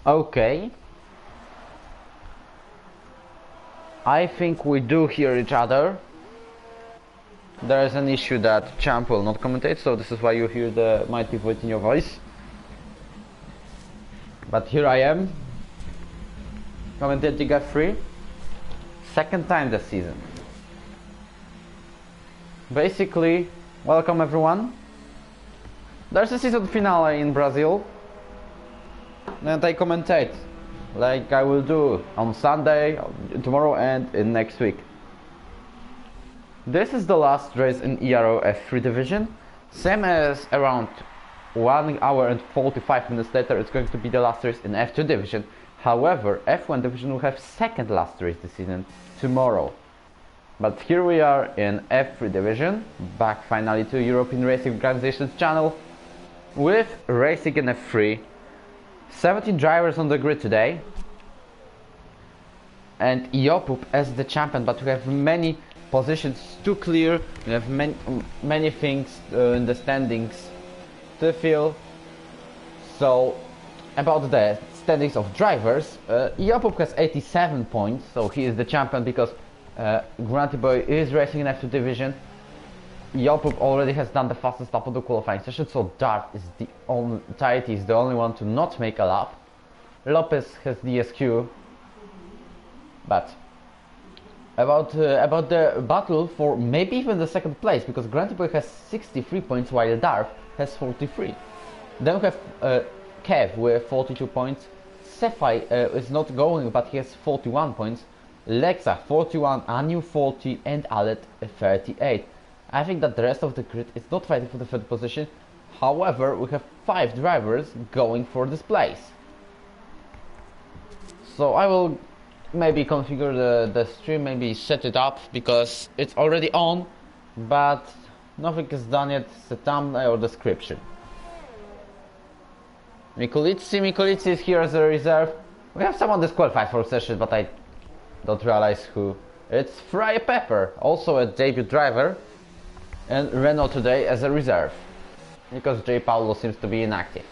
Okay. I think we do hear each other. There is an issue that Champ will not commentate, so this is why you hear the mighty Wojtinho voice. But here I am, commentating F3, second time this season. Basically, welcome everyone. There's a season finale in Brazil, and I commentate, like I will do on Sunday, tomorrow and in next week. This is the last race in Ero F3 division, same as around 1 hour and 45 minutes later it's going to be the last race in F2 division. However, F1 division will have second last race this season tomorrow. But here we are in F3 division, back finally to European Racing Organization's channel with racing in F3. 17 drivers on the grid today, and Jopup as the champion, but we have many positions to clear, we have many things in the standings to fill. So about the standings of drivers, Jopup has 87 points, so he is the champion because Grunty Boy is racing in F2 division. Jopup already has done the fastest lap of the qualifying session, so Dart is the only, Tahiti is the only one to not make a lap. Lopez has DSQ, but about the battle for maybe even the second place, because Grunty Boy has 63 points while Darth has 43. Then we have Kev with 42 points. Cephai is not going, but he has 41 points. Lexa 41, Anu 40, and Alet 38. I think that the rest of the grid is not fighting for the third position. However, we have 5 drivers going for this place. So I will maybe configure the stream, maybe set it up, because it's already on, but nothing is done yet, the thumbnail or description. Mikulici is here as a reserve. We have someone disqualified for session, but I don't realize who. It's Fry Pepper, also a debut driver, and Renault today as a reserve, because J. Paulo seems to be inactive.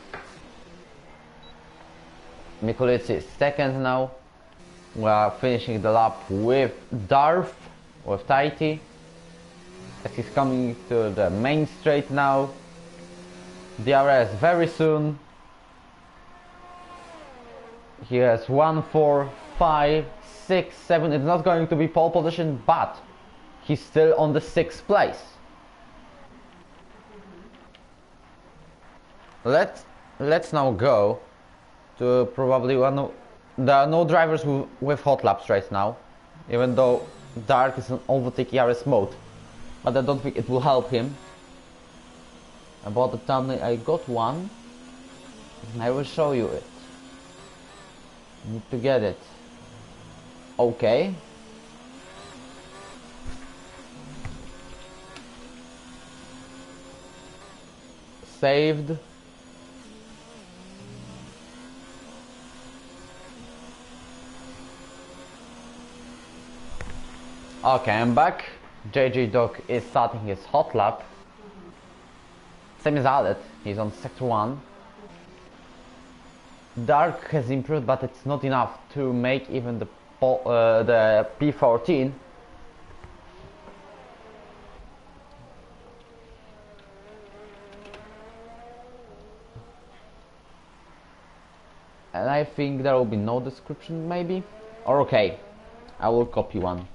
Mikulici is second now. We are finishing the lap with Darth, with Tahiti, as he's coming to the main straight now. DRS very soon. He has 1, 4, 5, 6, 7. It's not going to be pole position, but he's still on the 6th place. Let's now go to probably one. There are no drivers with hot laps right now, even though Dark is on overtake ERS mode, but I don't think it will help him. About the thumbnail, I got one, and I will show you it. Need to get it. Okay. Saved. Okay, I'm back. JJ Dog is starting his hot lap. Same as Alet, he's on sector 1. Dark has improved, but it's not enough to make even the P14. And I think there will be no description, maybe? Or okay, I will copy one.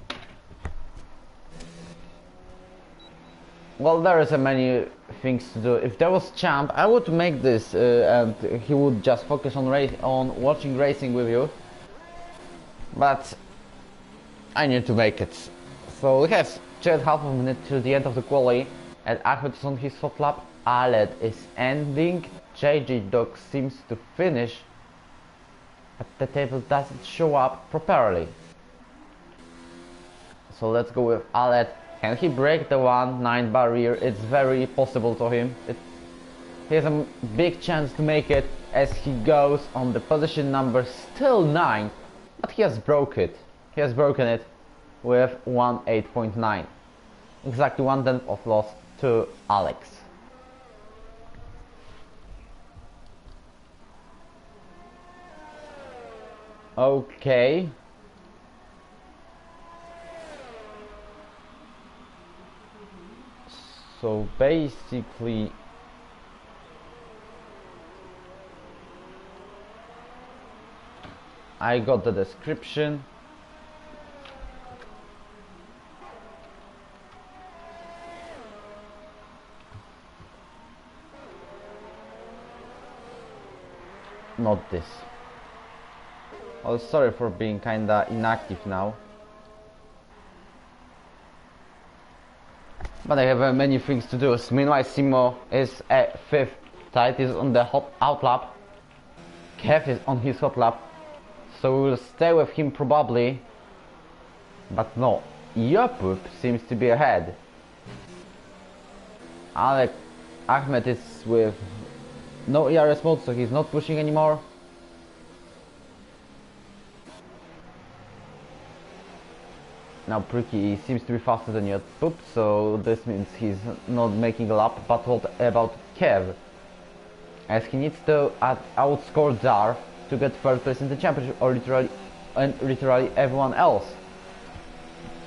Well, there is a many things to do. If there was Champ, I would make this and he would just focus on watching racing with you. But I need to make it. So we have 2.5 minutes till the end of the quali, and Ahmed is on his hot lap. Aled is ending. JJ Dog seems to finish, but the table doesn't show up properly. So let's go with Aled. Can he break the 1-9 barrier? It's very possible to him. He has a big chance to make it, as he goes on the position number still 9, but he has broken it. He has broken it with 1.8.9. Exactly 1 tenth of loss to Alex. Okay. So basically I got the description. Not this. Oh, sorry for being kinda inactive now. But I have many things to do. Meanwhile, Simo is at 5th. Tite is on the hot out lap. Kev is on his hot lap. So we'll stay with him probably. But no, Jakub seems to be ahead. Ahmed is with no ERS mode, so he's not pushing anymore. Now Pricky seems to be faster than Jakub, so this means he's not making a lap. But what about Kev? As he needs to outscore Zar to get first place in the championship, or literally everyone else.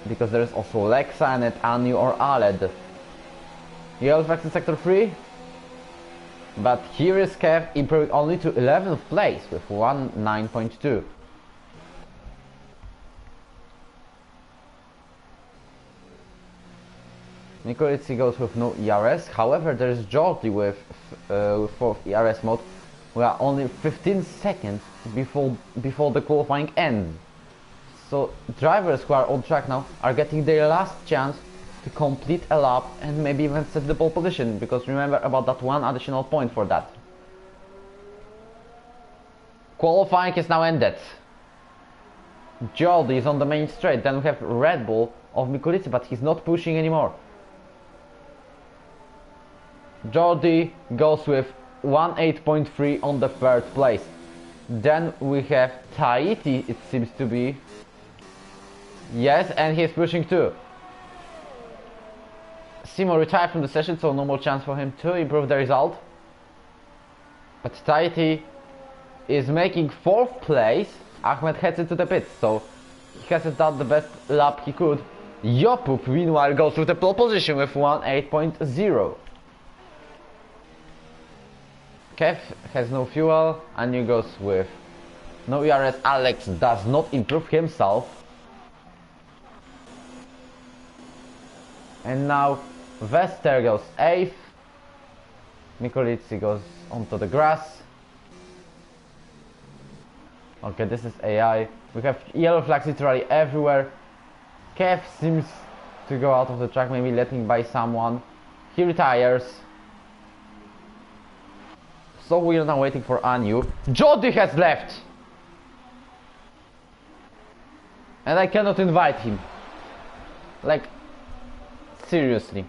Because there's also Lexa and Anu or Aled. Yellow Flags in Sector 3. But here is Kev improving only to 11th place with 1.9.2. Nikolitsi goes with no ERS. However, there is Jordi with 4th ERS mode. We are only 15 seconds before the qualifying ends. So drivers who are on track now are getting their last chance to complete a lap and maybe even set the pole position, because remember about that one additional point for that. Qualifying is now ended. Jordi is on the main straight. Then we have Red Bull of Mikulitsi, but he's not pushing anymore. Jordi goes with 1.8.3 on the 3rd place. Then we have Tahiti, it seems to be. Yes, and he's pushing too. Simo retired from the session, so no more chance for him to improve the result. But Tahiti is making 4th place. Ahmed heads into the pits, so he hasn't done the best lap he could. Jakub meanwhile goes with the pole position with 1.8.0. Kev has no fuel, Anu goes with no ERS. Alex does not improve himself. And now Vester goes 8th. Mikolitsi goes onto the grass. Okay, this is AI. We have yellow flags literally everywhere. Kev seems to go out of the track, maybe letting by someone. He retires. So we are now waiting for Anu. Jordi has left! And I cannot invite him. Like, seriously.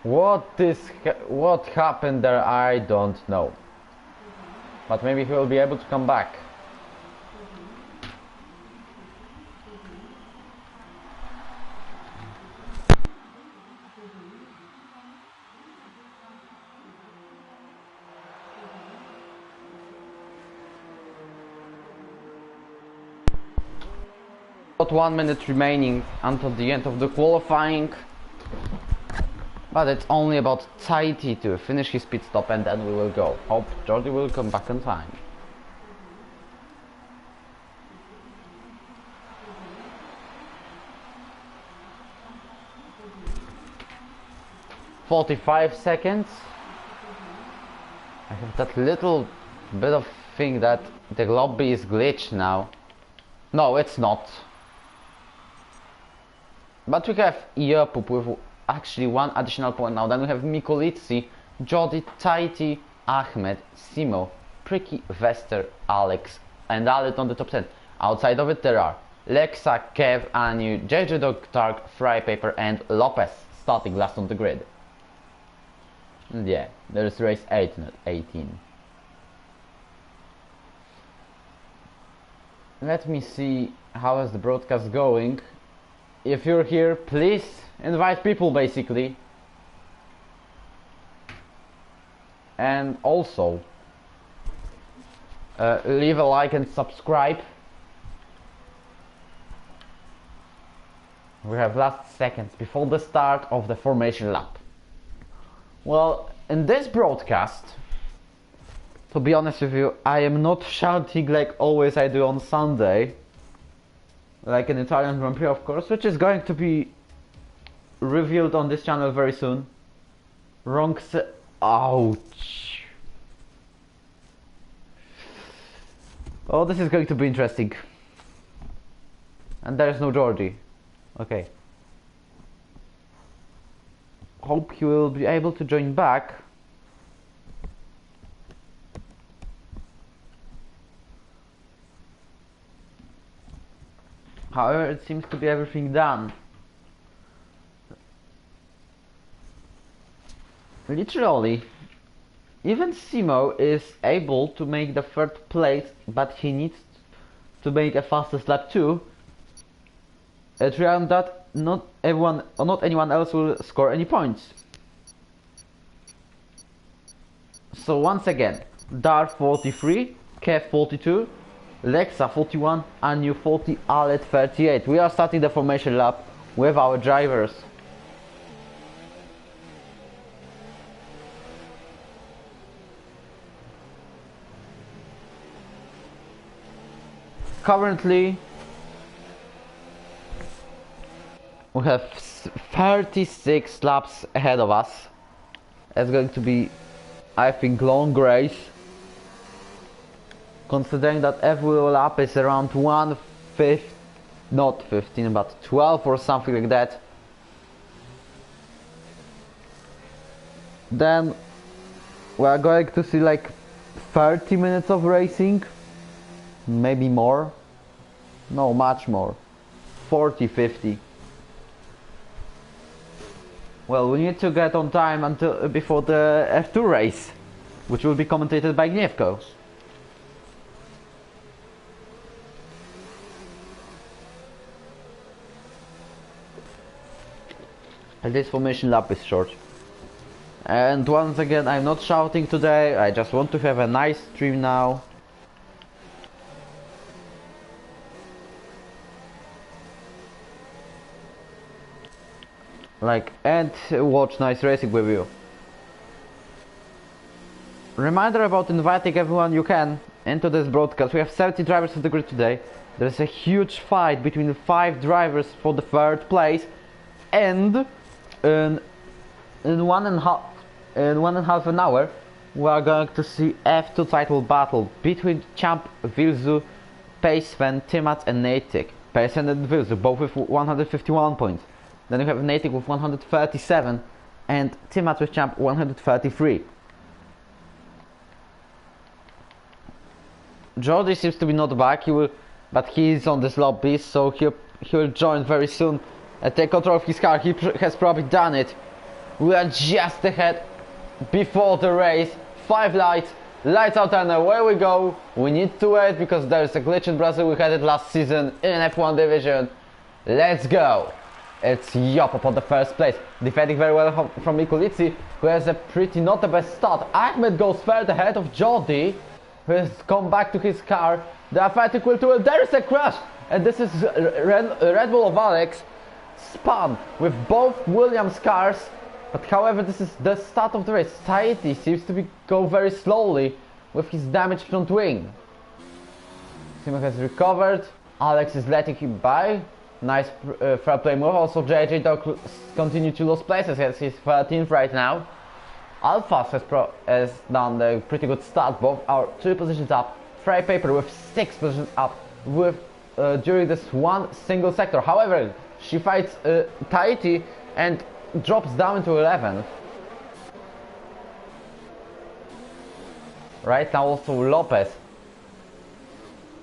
What happened there, I don't know. But maybe he will be able to come back. About 1 minute remaining until the end of the qualifying. But it's only about Tahiti to finish his pit stop and then we will go. Hope Jordi will come back on time. "45 seconds. I have that little bit of thing that the lobby is glitched now. No, it's not. But we have Jakub with actually 1 additional point now. Then we have Mikolitsi, Jordi, Tahiti, Ahmed, Simo, Pricky, Vester, Alex, and Alet on the top 10. Outside of it there are Lexa, Kev, Anu, JJ Dog, Tark, Frypaper, and Lopez starting last on the grid. And yeah, there's race 8, not 18. Let me see how is the broadcast going. If you're here, please invite people basically. and also leave a like and subscribe. We have last seconds before the start of the formation lap. Well, in this broadcast, to be honest with you, I am not shouting like always I do on Sunday, like an Italian Grand Prix, of course, which is going to be revealed on this channel very soon. Ouch. Oh, this is going to be interesting. And there's no Georgie. Okay. Hope he will be able to join back. However, it seems to be everything done. Literally, even Simo is able to make the third place, but he needs to make a fastest lap too. At round that not anyone else will score any points. So once again, Dar 43, Kev 42, Lexa 41, Anu 40, Alet 38. We are starting the formation lap with our drivers. Currently, we have 36 laps ahead of us. It's going to be, I think, long race. Considering that every lap is around 15, but 12 or something like that. Then we are going to see like 30 minutes of racing. Maybe more. No, much more. 40, 50. Well, we need to get on time until before the F2 race, which will be commentated by Gniewko. And this formation lap is short. And once again, I'm not shouting today. I just want to have a nice stream now. And watch nice racing with you. Reminder about inviting everyone you can into this broadcast. We have 70 drivers on the grid today. There's a huge fight between the 5 drivers for the third place, and in one and a half an hour we are going to see F2 title battle between Champ, Vilzu, Pacevan, Timat and Natic. Pacevan and Vilzu both with 151 points. Then you have Natic with 137 and Timat with Champ 133. Jordi seems to be not back, but he is on this lobby, so he'll join very soon and take control of his car. He has probably done it. We are just ahead before the race. 5 lights, lights out, and away we go. We need to wait because there is a glitch in Brazil. We had it last season in F1 division. Let's go. It's Jopop on the first place, defending very well from Mikulici, who has a pretty not the best start. Ahmed goes third ahead of Jordi, who has come back to his car. The Athletic will do it. There is a crash, and this is Red Bull of Alex spun with both Williams cars. But however, this is the start of the race. Tahiti seems to go very slowly with his damaged front wing. Simo has recovered. Alex is letting him by. Nice fair play move. Also JJ Dog continued to lose places as he's 13th right now. Alphas has done a pretty good start. Both are 2 positions up. Frey Paper with 6 positions up with during this one single sector. However, she fights Tahiti and drops down to 11th. Right now also Lopez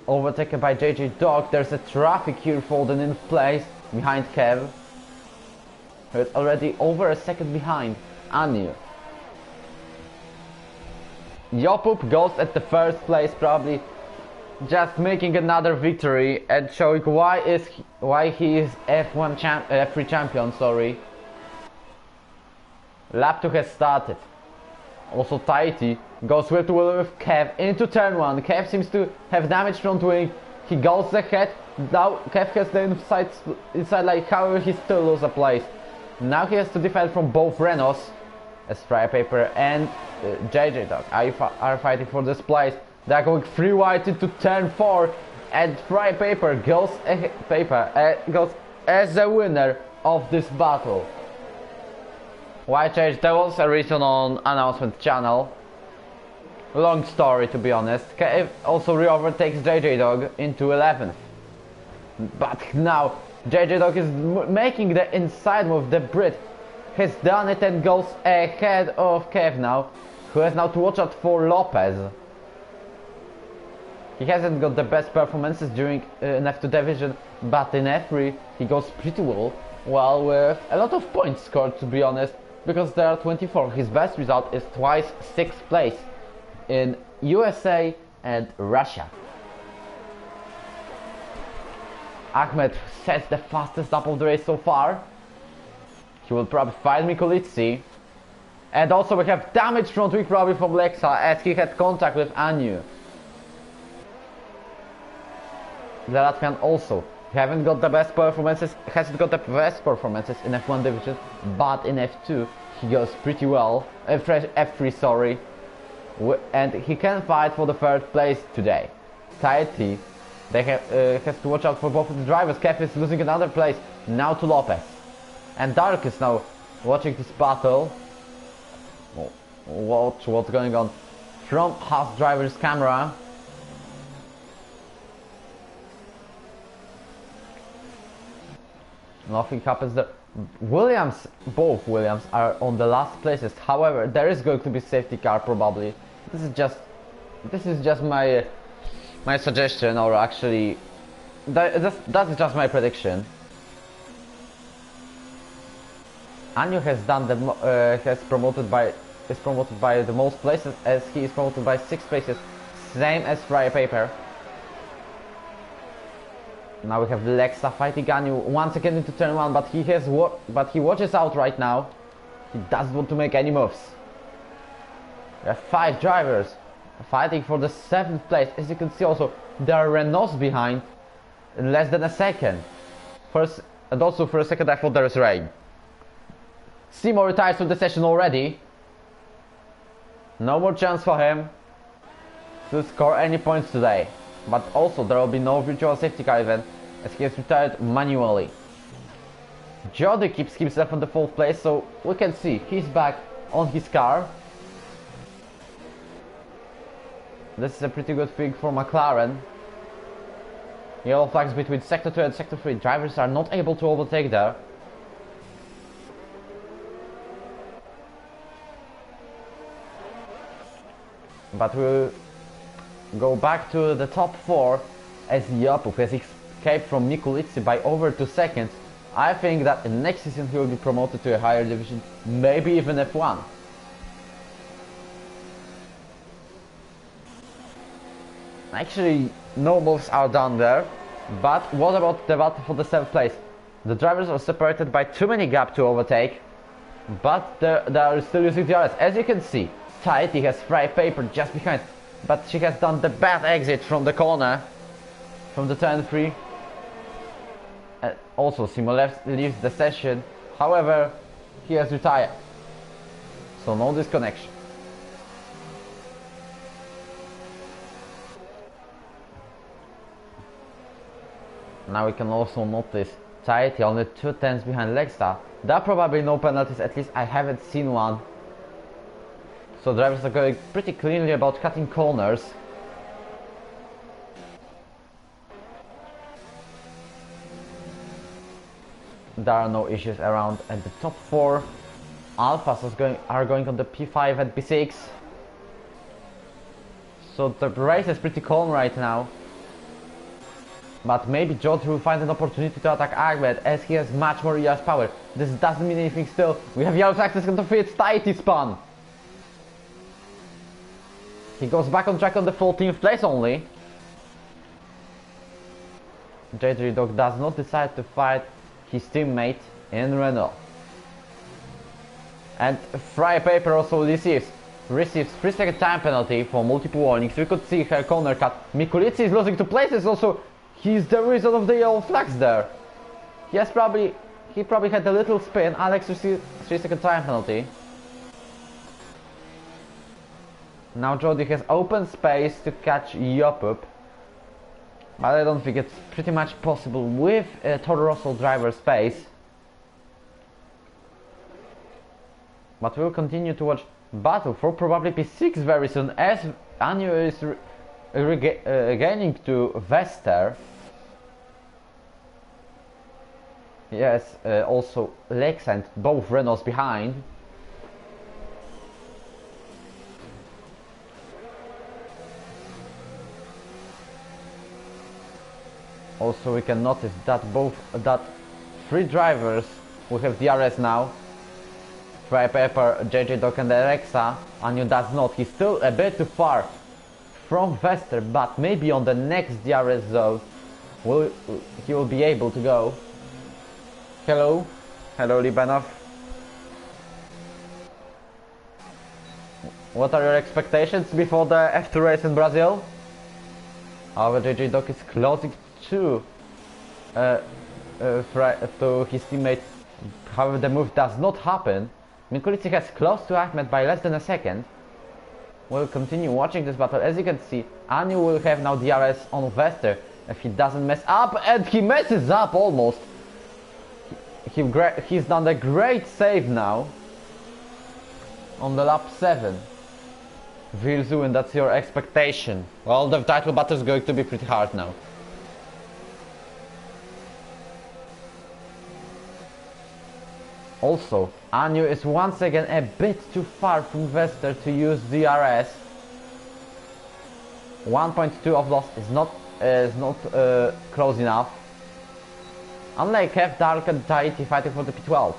overtaken by JJ Dog. There's a traffic here folding in place behind Kev. It's already over a second behind Anu. Jopup goes at the first place, probably just making another victory and showing why he is F3 champion. Sorry. Lap 2 has started. Also Tahiti goes with Kev into turn 1. Kev seems to have damage front wing. He goes ahead. Now Kev has the inside like, however he still loses a place. Now he has to defend from both Renaults as Fry Paper and JJ Dog are fighting for this place. They are going 3 wide into turn 4 and Fry Paper goes as the winner of this battle. Why change? There was a reason on announcement channel. Long story to be honest. Kev also re-overtakes JJ Dog into 11th. But now JJ Dog is making the inside move. The Brit has done it and goes ahead of Kev now, who has now to watch out for Lopez. He hasn't got the best performances during in F2 division, but in F3 he goes pretty well with a lot of points scored, to be honest, because there are 24. His best result is twice 6th place in USA and Russia. Ahmed sets the fastest lap of the race so far. He will probably fight Mikulitsi. And also we have damage front wing probably from Lexa as he had contact with Anu. The Latvian also hasn't got the best performances in F1 division, but in F2 he goes pretty well. F3, sorry. And he can fight for the 3rd place today. Tahiti, they has to watch out for both of the drivers. Kev is losing another place now to Lopez. And Dark is now watching this battle. Watch what's going on from Haas driver's camera. Nothing happens there. Both Williams are on the last places. However, there is going to be safety car probably. This is just my suggestion, or actually that's just my prediction. Anu has done the is promoted by the most places, as he is promoted by 6 places, same as Fry Paper. Now we have Lexa fighting Anu once again into turn 1, but he watches out right now. He doesn't want to make any moves. There are 5 drivers fighting for the 7th place. As you can see also, there are Renaults behind in less than a second. And also for a second I thought there was rain. Seymour retires from the session already. No more chance for him to score any points today. But also there will be no virtual safety car event as he has retired manually. Jody keeps himself on the 4th place, so we can see he's back on his car. This is a pretty good thing for McLaren. Yellow flags between Sector 2 and Sector 3. Drivers are not able to overtake there. But we'll go back to the top 4 as Yapov has escaped from Mikulitsi by over 2 seconds. I think that in next season he will be promoted to a higher division, maybe even F1. Actually, no moves are done there. But what about the battle for the 7th place? The drivers are separated by too many gap to overtake, but they are still using DRS. As you can see, Tahiti has Fry Paper just behind, but she has done the bad exit from the corner, from the turn 3. Also, Simo leaves the session, however, he has retired, so no disconnection. Now we can also notice Tahiti only 2 tenths behind Lexa. There are probably no penalties, at least I haven't seen one. So drivers are going pretty cleanly about cutting corners. There are no issues around at the top 4. Alphas are going on the P5 and P6. So the race is pretty calm right now. But maybe George will find an opportunity to attack Ahmed as he has much more ERS power. This doesn't mean anything still. We have yellow flags going to free. It's Tahiti spun. He goes back on track on the 14th place only. JJ Dog does not decide to fight his teammate in Renault. And Fry Paper also receives receives 3-second time penalty for multiple warnings. We could see her corner cut. Mikulicki is losing 2 places also. He's the result of the yellow flags there. He probably had a little spin. Alex receives 3-second time penalty. Now Jody has open space to catch Jopup. But I don't think it's pretty much possible with Toro Rosso driver space. But we'll continue to watch battle for probably P6 very soon, as Anu is gaining to Vester. Yes, also Lex and both Renaults behind. Also we can notice that three drivers will have DRS now. Fry Pepper, JJ Doc and Alexa. Anu does not. He's still a bit too far from Vester, but maybe on the next DRS zone he will be able to go. Hello Libanov. What are your expectations before the F2 race in Brazil? However, JJ Doc is closing to his teammate. However, the move does not happen. Mikulicki has close to Ahmed by less than a second. We'll continue watching this battle. As you can see, Anu will have now DRS on Vester if he doesn't mess up, and he messes up almost. He's done a great save now on the lap 7. Vilzuin, that's your expectation. Well, the title battle is going to be pretty hard now. Also, Anu is once again a bit too far from Vester to use DRS. 1.2 of loss is not close enough. Unlike Kev, Dark and Tahiti fighting for the P12.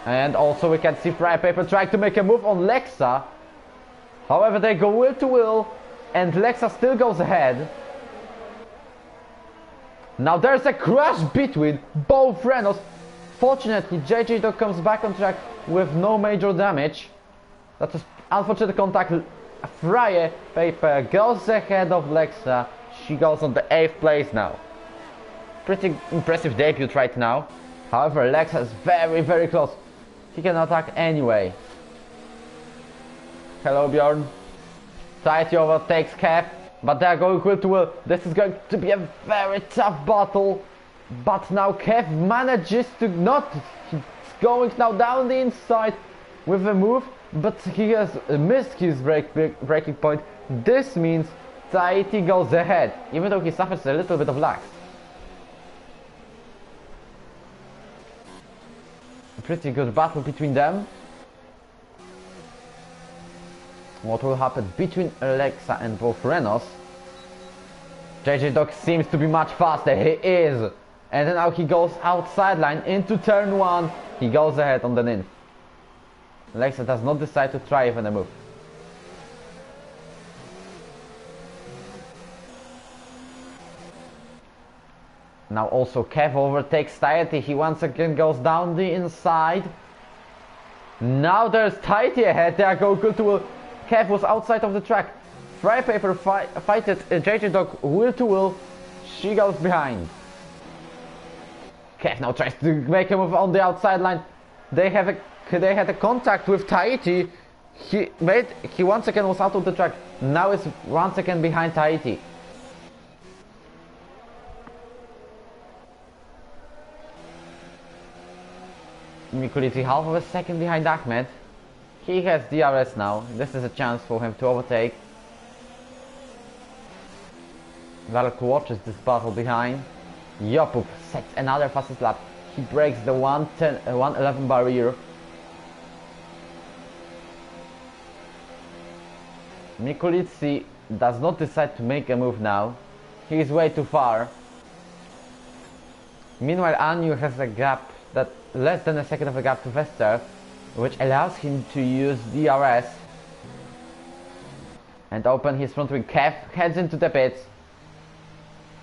And also we can see Fry Paper trying to make a move on Lexa. However, they go wheel to wheel and Lexa still goes ahead. Now there's a crash between both Renaults. Fortunately, JJ Dog comes back on track with no major damage. That was unfortunate contact. Fry Paper goes ahead of Lexa. She goes on the 8th place now. Pretty impressive debut right now. However, Lexa is very close. He can attack anyway. Hello Bjorn. Tahiti overtakes Kev, but they are going wheel to wheel. This is going to be a very tough battle. But now Kev manages to not. He's going now down the inside with a move, but he has missed his braking point. This means Tahiti goes ahead, even though he suffers a little bit of lag. A pretty good battle between them. What will happen between Alexa and both Renaults? JJ Dog seems to be much faster. He is. And then now he goes outside line into turn 1. He goes ahead on the ninth. Alexa does not decide to try even a move. Now also Kev overtakes Tahiti. He once again goes down the inside. Now there's Tahiti ahead. They are going good to wheel. Kev was outside of the track. Fry Paper fighted JJ Dog wheel to wheel. She goes behind. Kev now tries to make a move on the outside line. They had a contact with Tahiti. He once again was out of the track. Now is once again behind Tahiti. Mikulicki half of a second behind Ahmed. He has DRS now. This is a chance for him to overtake. Valk watches this battle behind. Jopup sets another fastest lap. He breaks the 111 barrier. Mikulicki does not decide to make a move now. He is way too far. Meanwhile, Anu has a gap that less than a second of a gap to Vester, which allows him to use DRS and open his front wing. Kev heads into the pits.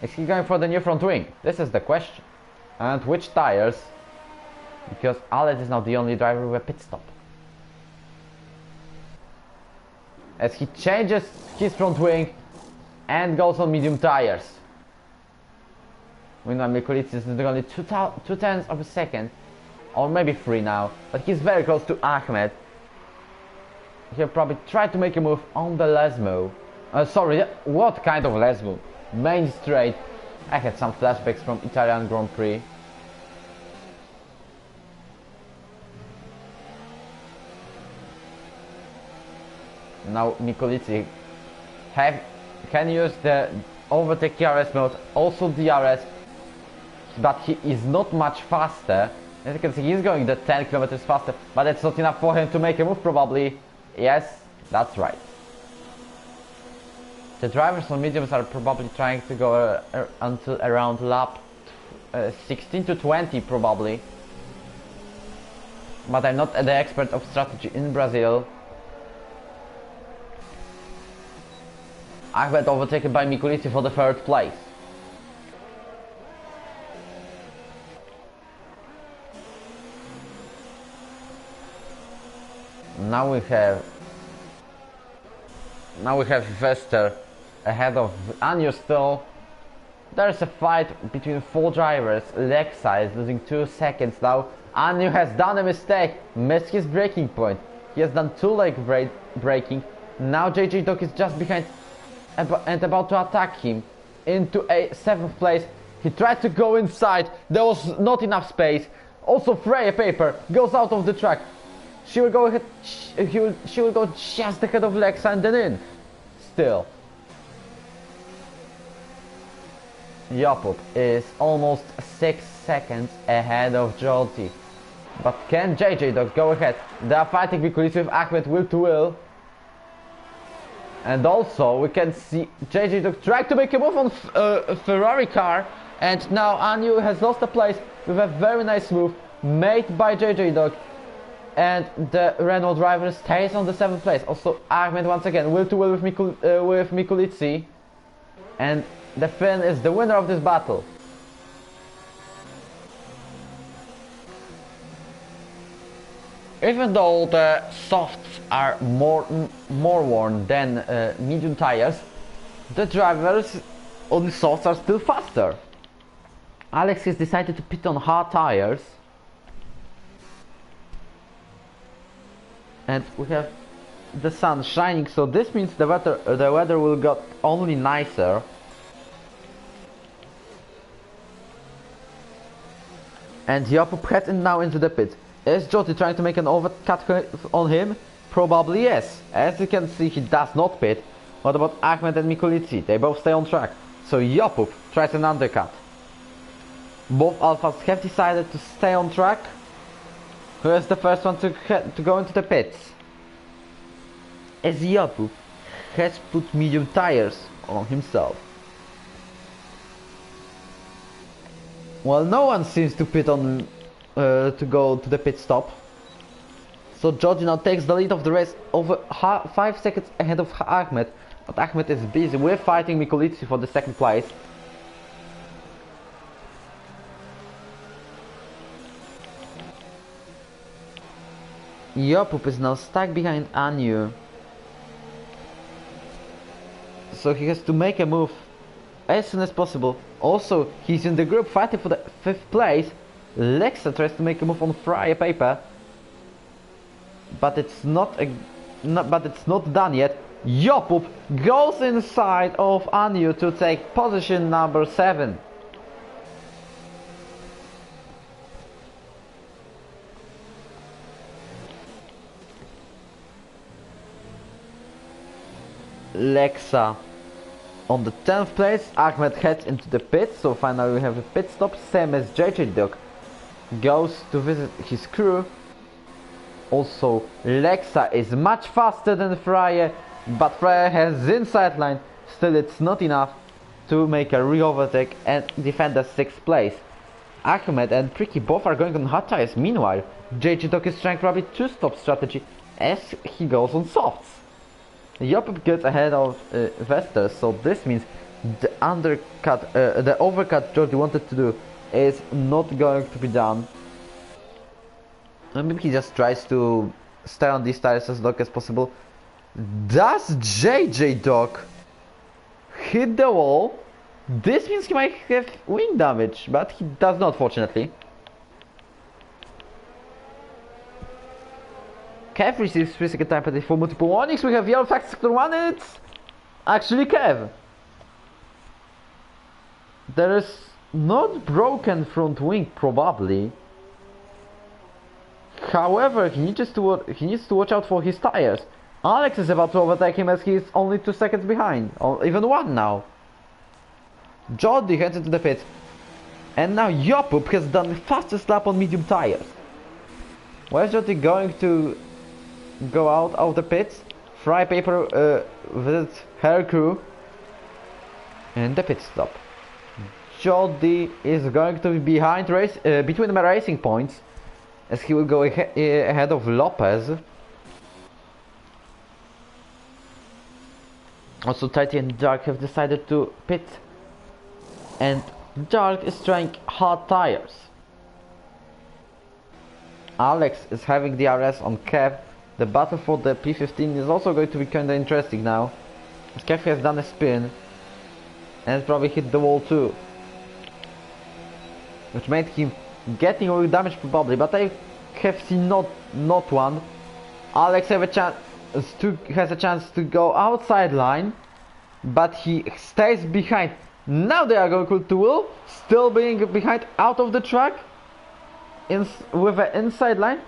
Is he going for the new front wing? This is the question. And which tires? Because Alex is now the only driver with a pit stop. as he changes his front wing and goes on medium tires. Meanwhile, Mikulicki is only 2/10 of a second, or maybe 3 now, but he's very close to Ahmed. He'll probably try to make a move on the Lesmo. Sorry, what kind of Lesmo? Main straight. I had some flashbacks from Italian Grand Prix. Now Mikulicki can use the overtake DRS mode, also DRS, but he is not much faster. As you can see, he's going the 10 kilometers faster, but it's not enough for him to make a move probably. Yes, that's right. The drivers on mediums are probably trying to go until around lap 16 to 20 probably. But I'm not the expert of strategy in Brazil. Ahmed overtaken by Mikulicki for the 3rd place. Now we have Vester ahead of Anju still. There's a fight between 4 drivers. Lexa is losing 2 seconds now. Anju has done a mistake, missed his braking point. He has done 2 leg braking. Now JJ Dog is just behind and about to attack him into a 7th place. He tried to go inside, there was not enough space. Also Freya Paper goes out of the track. She will go ahead, she will go just ahead of Lexa and then in. Still, Jakub is almost 6 seconds ahead of Jolty. But can JJ Dog go ahead? They are fighting Mikulicki with Ahmed will to will. And also we can see JJ Dog trying to make a move on a Ferrari car. And now Anju has lost a place with a very nice move made by JJ Dog. And the Renault driver stays on the 7th place. Also Ahmed once again will to will with Mikulicki. And the Finn is the winner of this battle. Even though the softs are more worn than medium tires, the drivers on the softs are still faster. Alex has decided to pit on hard tires. And we have the sun shining, so this means the weather will get only nicer. And Jakub heads now into the pit. Is Jolty trying to make an overcut on him? Probably yes. As you can see, he does not pit. What about Ahmed and Mikulicki? They both stay on track. So Jakub tries an undercut. Both Alphas have decided to stay on track. Who is the first one to go into the pits? As Jakub has put medium tires on himself. Well, no one seems to pit on to go to the pit stop. So Georgi now takes the lead of the race over 5 seconds ahead of Ahmed. But Ahmed is busy with fighting Mikulicki for the 2nd place. Jakub is now stuck behind Anju. So he has to make a move as soon as possible. Also, he's in the group fighting for the 5th place. Lexa tries to make a move on Freya Paper. But it's not done yet. Jakub goes inside of Anju to take position number 7. Lexa on the 10th place. Ahmed heads into the pit, so finally we have a pit stop. Same as JJ Dog goes to visit his crew. Also Lexa is much faster than Freya, but Freya has inside line. Still it's not enough to make a re-overtake and defend the 6th place. Ahmed and Pricky both are going on hot tires. Meanwhile, JJ Dog is trying probably 2-stop strategy as he goes on softs. Jakub gets ahead of Vester, so this means the overcut Jordi wanted to do is not going to be done. Maybe he just tries to stay on these tires as long as possible. Does JJ Dog hit the wall? This means he might have wing damage, but he does not, fortunately. Kev receives 3 second time penalty for multiple warnings. We have yellow flag sector 1 and it's actually Kev. There is not broken front wing probably. However, he needs to watch out for his tires. Alex is about to overtake him as he is only 2 seconds behind, or even 1 now. Jordi heads into the pits. And now Jakub has done the fastest lap on medium tires. Where's Jordi going to go out of the pits? Fry paper with her crew. And the pit stop. Jordi is going to be behind between the racing points, as he will go ahead of Lopez. Also, Tighty and Dark have decided to pit, and Dark is trying hard tires. Alex is having the RS on Kev. The battle for the P15 is also going to be kinda interesting now, as Kev has done a spin and probably hit the wall too, which made him getting away damage probably, but I have seen not one. Alex has a chance to go outside line, but he stays behind. Now they are going to will, still being behind out of the track with an inside line.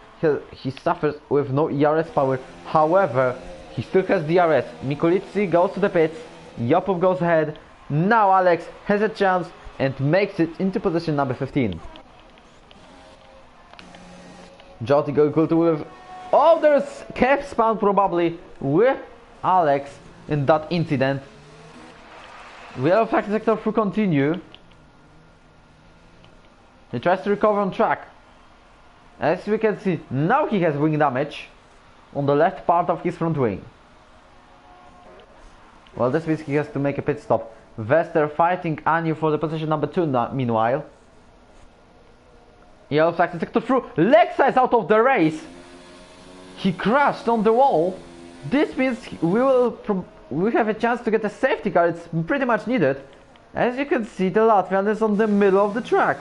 He suffers with no ERS power, however he still has DRS. Mikulicki goes to the pits, Jakub goes ahead. Now Alex has a chance and makes it into position number 15. Joti going to with... Oh, there's Kev spawn probably with Alex in that incident. Real fact sector will continue. He tries to recover on track. As we can see, now he has wing damage on the left part of his front wing. Well, this means he has to make a pit stop. Vester fighting Anju for the position number 2 now, meanwhile. Yellow flag sector through. Leg size out of the race. He crashed on the wall. This means we have a chance to get a safety car. It's pretty much needed. As you can see, the Latvian is on the middle of the track.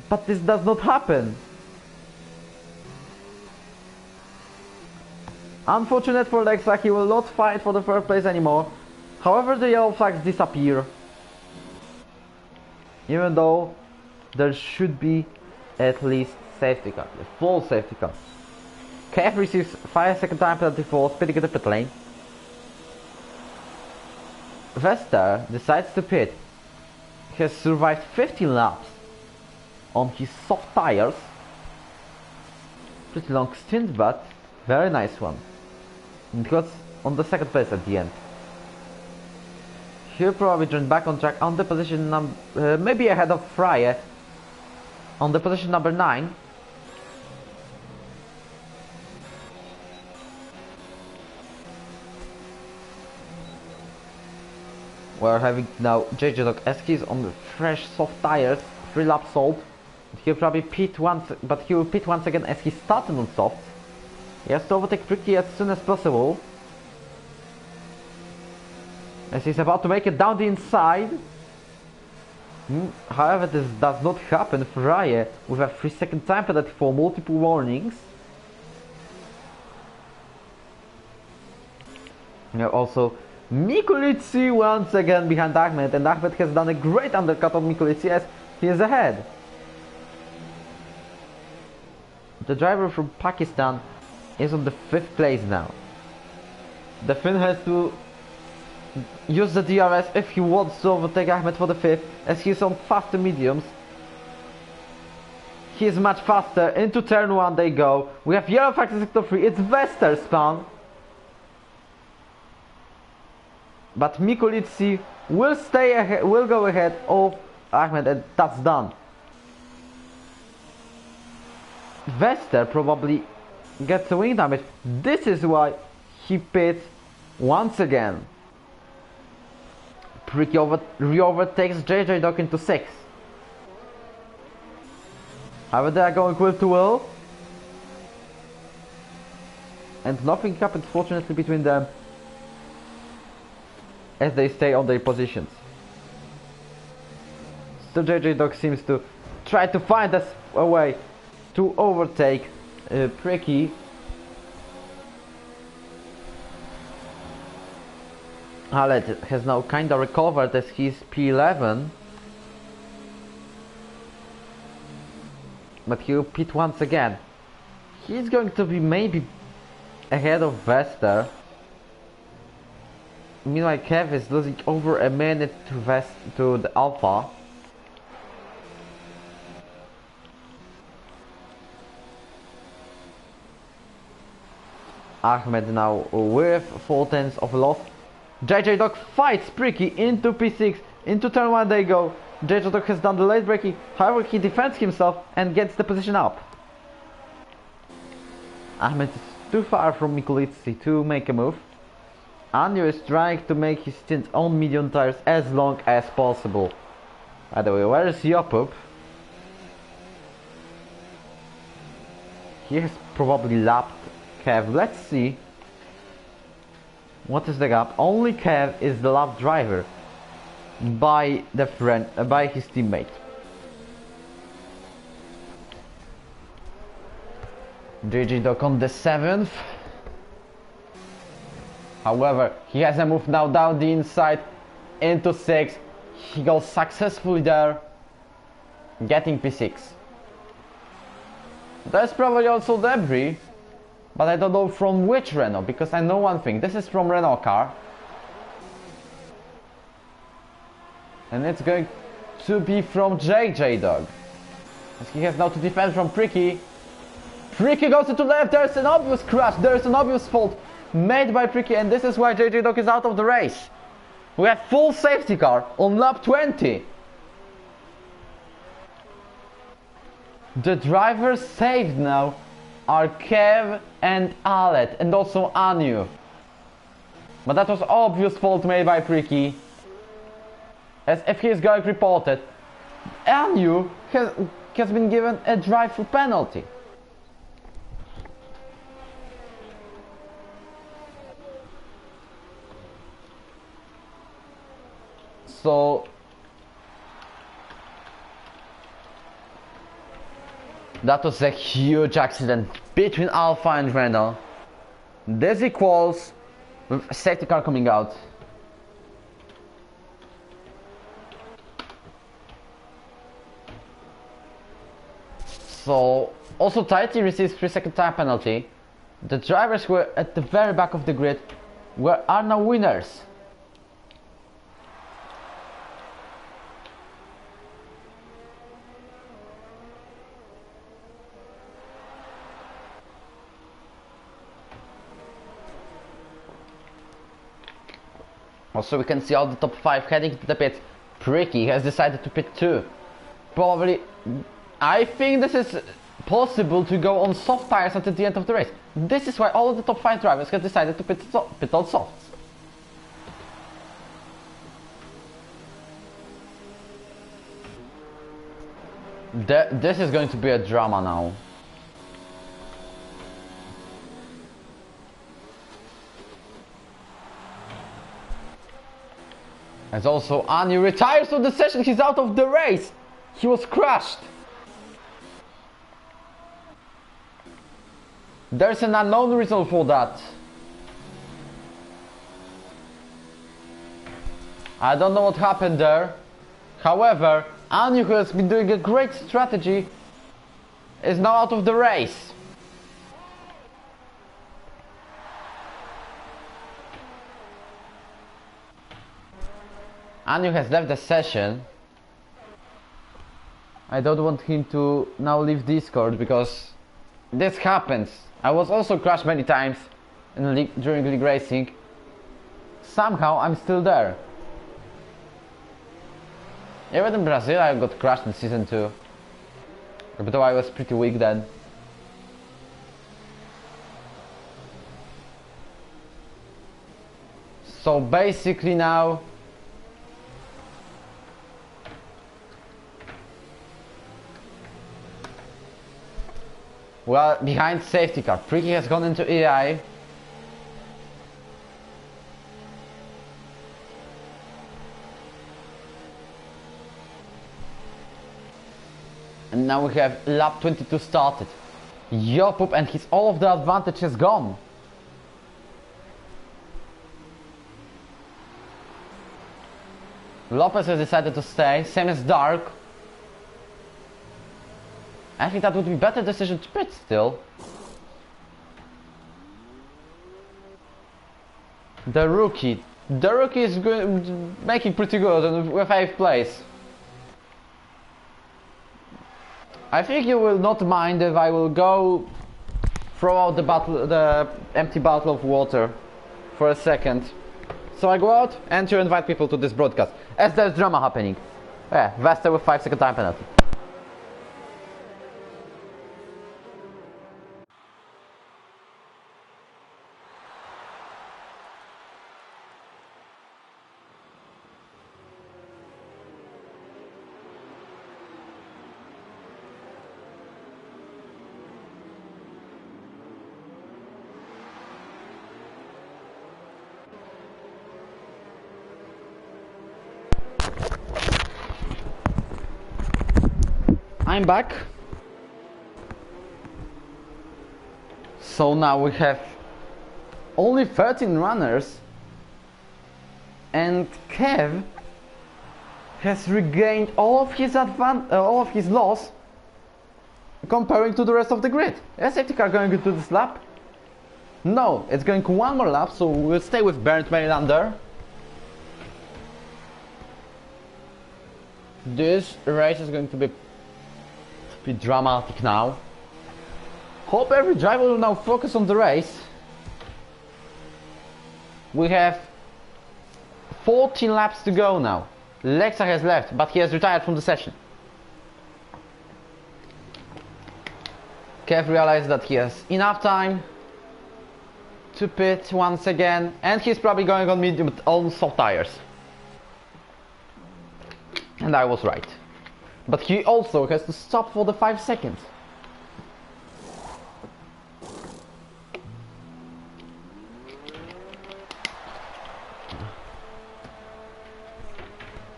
But this does not happen. Unfortunate for Lexa, he will not fight for the first place anymore. However, the yellow flags disappear. Even though there should be at least safety car, a full safety car. KF receives 5 second time penalty for spitting at the pit lane. Vester decides to pit. He has survived 15 laps on his soft tires. Pretty long stint, but very nice one. And he was on the second place at the end. He'll probably join back on track on the position number, maybe ahead of Frye, on the position number 9. We're having now JJ Dog as he's on the fresh soft tires, 3 laps old. He'll probably pit once, but he will pit once again as he started on soft. He has to overtake Pricky as soon as possible, as he's about to make it down the inside. However, this does not happen. Frye with a 3 second time penalty for multiple warnings. Now also Mikulicki once again behind Ahmed, and Ahmed has done a great undercut on Mikulicki as he is ahead. The driver from Pakistan is on the 5th place now. The Finn has to use the DRS if he wants to overtake Ahmed for the 5th, as he is on faster mediums. He is much faster. Into turn 1 they go. We have yellow factor sector 3. It's Vester's spawn. But Mikulicki will stay ahead, will go ahead of Ahmed, and that's done. Vester probably gets a wing damage. This is why he pits once again. Pricky re-overtakes JJ Dog into 6th. However, they are going will to will. and nothing happened fortunately between them as they stay on their positions. So JJ Dog seems to try to find a way to overtake Pricky. Alet has now kinda recovered as he's P11, but he'll pit once again. He's going to be maybe ahead of Vester. Meanwhile, Kev is losing over a minute to the Alpha. Ahmed now with 4/10 of loss. JJ Dog fights Pricky into P6, into turn 1 they go. JJ Dog has done the late braking, however he defends himself and gets the position up. Ahmed is too far from Mikulitsi to make a move. Anju is trying to make his stint on medium tires as long as possible. By the way, where is Jopup? He has probably lapped Kev. Let's see. What is the gap? Only Kev is the lap driver by his teammate. JJ Dog on the 7th. However, he has a move now down the inside into 6. He goes successfully there, getting P6. There's probably also debris, but I don't know from which Renault, because I know one thing, this is from Renault car. And it's going to be from JJ Dog, as he has now to defend from Pricky. Pricky goes into left, there's an obvious crash, there's an obvious fault made by Pricky, and this is why JJ Dog is out of the race. We have full safety car on lap 20. The drivers saved now are Kev and Alet, and also Anju. But that was obvious fault made by Pricky, as if he is going reported. Anju has been given a drive-through penalty. So that was a huge accident between Alpha and Renault. This equals with a safety car coming out. So also Tahiti receives 3-second time penalty. The drivers who were at the very back of the grid are now winners. Also, we can see all the top 5 heading to the pits. Pricky has decided to pit too. Probably, I think this is possible to go on soft tires until the end of the race. This is why all of the top 5 drivers have decided to pit on softs. This is going to be a drama now. As also Anju retires from the session, he's out of the race. He was crushed. There's an unknown reason for that. I don't know what happened there. However, Anju, who has been doing a great strategy, is now out of the race. Anju has left the session. I don't want him to now leave Discord, because this happens. I was also crashed many times during league racing. Somehow I'm still there. Even in Brazil I got crashed in season 2. Though I was pretty weak then. So basically now well, behind safety car. Pricky has gone into EI. And now we have lap 22 started. Jakub and his all of the advantage is gone. Lopez has decided to stay, same as Dark. I think that would be a better decision to pit still. The rookie is making pretty good with 8th place. I think you will not mind if I will go throw out the empty bottle of water for a second. So I go out and to invite people to this broadcast, as there's drama happening. Yeah, Vester with 5-second time penalty. I'm back. So now we have only 13 runners and Kev has regained all of his loss comparing to the rest of the grid. Is safety car going to do this lap? No, it's going one more lap, so we'll stay with Bernd Mailander. This race is going to be dramatic now. Hope every driver will now focus on the race. We have 14 laps to go now. Lexa has left, but he has retired from the session. Kev realized that he has enough time to pit once again, and he's probably going on medium on soft tires. And I was right. But he also has to stop for the 5 seconds.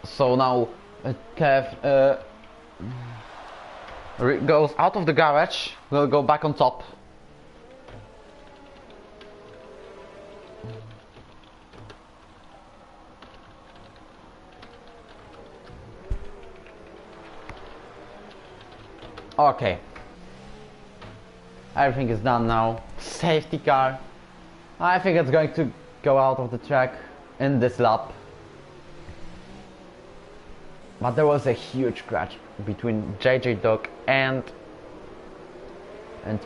So now Kev goes out of the garage, will go back on top. Okay, everything is done now. Safety car. I think it's going to go out of the track in this lap. But there was a huge crash between JJ Dog and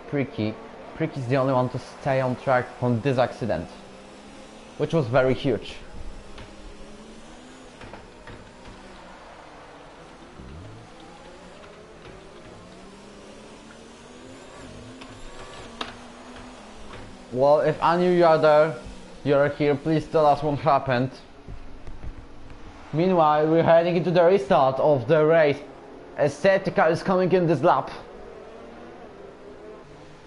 Pricky. Pricky's the only one to stay on track from this accident, which was very huge. Well, if Anu you are there, you're here, please tell us what happened. Meanwhile, we're heading into the restart of the race as safety car is coming in this lap.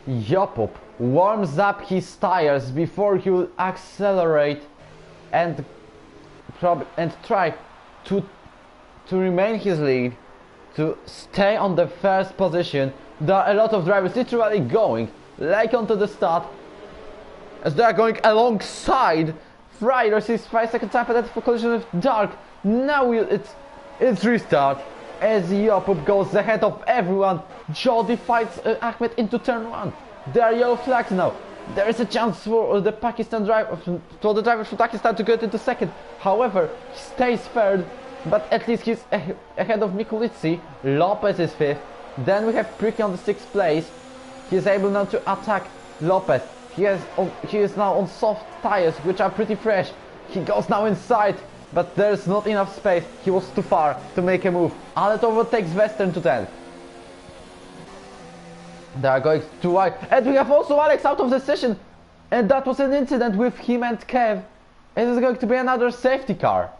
Jakub warms up his tires before he will accelerate and try to remain his lead, to stay on the first position. There are a lot of drivers literally going like onto the start, as they are going alongside. Fry receives 5-second time penalty for collision with Dark. Now it's restart as Jakub goes ahead of everyone. Jody fights Ahmed into turn 1. There are yellow flags now. There is a chance for the driver from Pakistan to get into second. However, he stays third, but at least he's ahead of Mikulitsi. Lopez is 5th. Then we have Pricky on the 6th place. He is able now to attack Lopez. He is now on soft tires, which are pretty fresh. He goes now inside, but there's not enough space. He was too far to make a move. Alet overtakes Western to 10. They are going too wide. And we have also Alex out of the session. And that was an incident with him and Kev. It is going to be another safety car.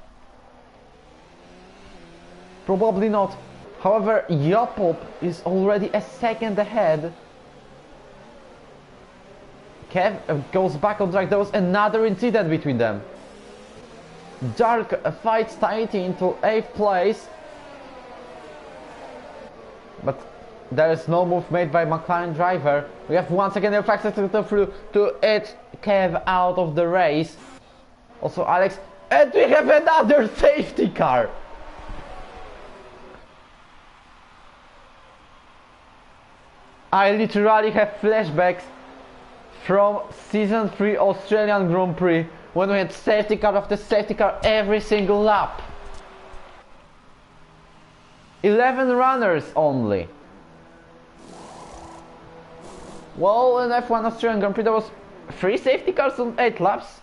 Probably not. However, Jakub is already a second ahead. Kev goes back on track. There was another incident between them. Dark fights Tahiti into 8th place. But There is no move made by McLaren driver. We have once again the 5 seconds through to it Kev out of the race. Also Alex, and we have another safety car. I literally have flashbacks from season 3 Australian Grand Prix when we had safety car after safety car every single lap. 11 runners only. Well, in F1 Australian Grand Prix there was 3 safety cars on 8 laps.